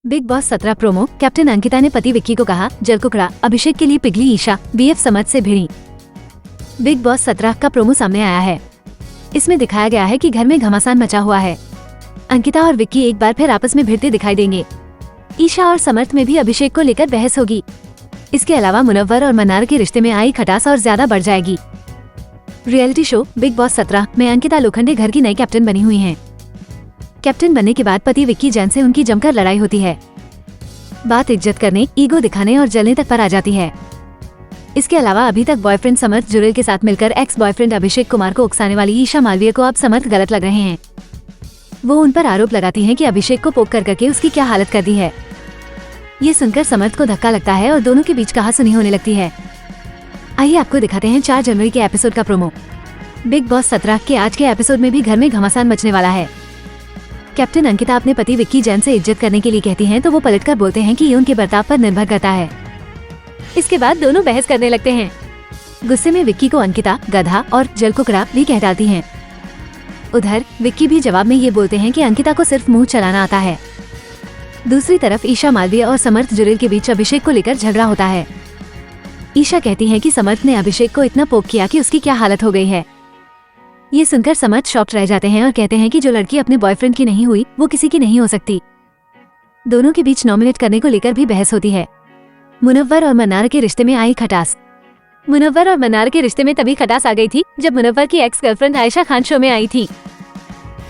Big boss 17 promo. Captain Ankita ने पति विक्की को कहा, जलकुकड़ा अभिषेक के लिए पिघली ईशा, बीएफ समझ से भिड़ी। बिग बॉस 17 का प्रोमो सामने आया है। इसमें दिखाया गया है कि घर में घमासान मचा हुआ है। अंकिता और विक्की एक बार फिर आपस में भिड़ते दिखाई देंगे। ईशा और समर्थ में भी अभिषेक को लेकर बहस होगी। इसके अलावा मुनव्वर और मन्नार के रिश्ते में आई खटास और ज्यादा बढ़ जाएगी। रियलिटी शो बिग बॉस 17 में अंकिता लोखंडे घर की नई कैप्टन बनी हुई हैं। कैप्टन बनने के बाद पति विक्की जैन से उनकी जमकर लड़ाई होती है। बात इज्जत करने, ईगो दिखाने और जलने तक पर आ जाती है। इसके अलावा अभी तक बॉयफ्रेंड समर्थ जुरेल के साथ मिलकर एक्स बॉयफ्रेंड अभिषेक कुमार को उकसाने वाली ईशा मालवीय को अब समर्थ गलत लग रहे हैं। वो उन पर आरोप लगाती हैं कि अभिषेक को पोक कर करके उसकी क्या हालत कर दी है। ये सुनकर समर्थ को धक्का लगता है और दोनों के बीच कहासुनी होने लगती है। आइए आपको दिखाते हैं 4 जनवरी के एपिसोड का प्रोमो। बिग बॉस 17 के आज के एपिसोड में भी घर में घमासान मचने वाला है। कैप्टन अंकिता अपने पति विक्की जैन से इज्जत करने के लिए कहती हैं तो वो पलटकर बोलते हैं कि ये उनके बर्ताव पर निर्भर करता है। इसके बाद दोनों बहस करने लगते हैं। गुस्से में विक्की को अंकिता गधा और जलकुकड़ा भी कह डालती हैं। उधर विक्की भी जवाब में ये बोलते हैं कि अंकिता को सिर्फ मुंह चलाना आता है। दूसरी तरफ ईशा मालवीय और समर्थ जुरेल के बीच अभिषेक को लेकर झगड़ा होता है। ईशा कहती है कि समर्थ ने अभिषेक को इतना पोक किया कि उसकी क्या हालत हो गई है। ये सुनकर समर्थ शॉक्ड रह जाते हैं और कहते हैं कि जो लड़की अपने बॉयफ्रेंड की नहीं हुई वो किसी की नहीं हो सकती। दोनों के बीच नॉमिनेट करने को लेकर भी बहस होती है। मुनव्वर और मन्नार के रिश्ते में आई खटास। मुनव्वर और मन्नार के रिश्ते में तभी खटास आ गई थी जब मुनव्वर की ex girlfriend Ayesha Khan show में आई थी।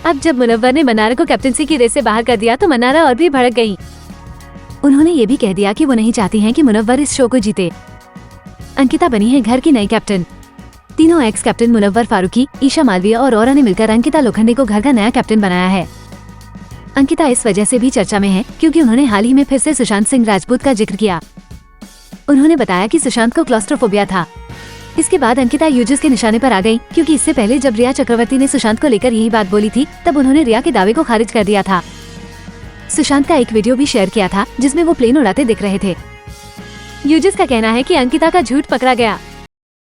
अब जब मुनव्वर ने मन्नार को कैप्टनसी की रेस से बाहर कर दिया तो मन्नारा और भी भड़क गई। उन्होंने ये भी कह दिया कि वो नहीं चाहती हैं कि मुनव्वर इस शो को जीते। अंकिता बनी है घर की नई कैप्टन। तीनों एक्स कैप्टन मुनव्वर फारूकी, ईशा मालवीय और औरा ने मिलकर अंकिता लोखंडे को घर का नया कैप्टन बनाया है। अंकिता इस वजह से भी चर्चा में है क्योंकि उन्होंने हाल ही में फिर से सुशांत सिंह राजपूत का जिक्र किया। उन्होंने बताया कि सुशांत को क्लॉस्ट्रोफोबिया था। इसके बाद अंकिता यूजर्स के निशाने पर आ गई क्योंकि इससे पहले जब रिया चक्रवर्ती ने सुशांत को लेकर यही बात बोली थी तब उन्होंने रिया के दावे को खारिज कर दिया था। सुशांत का एक वीडियो भी शेयर किया था जिसमें वो प्लेन उड़ाते दिख रहे थे। यूजर्स का कहना है कि अंकिता का झूठ पकड़ा गया।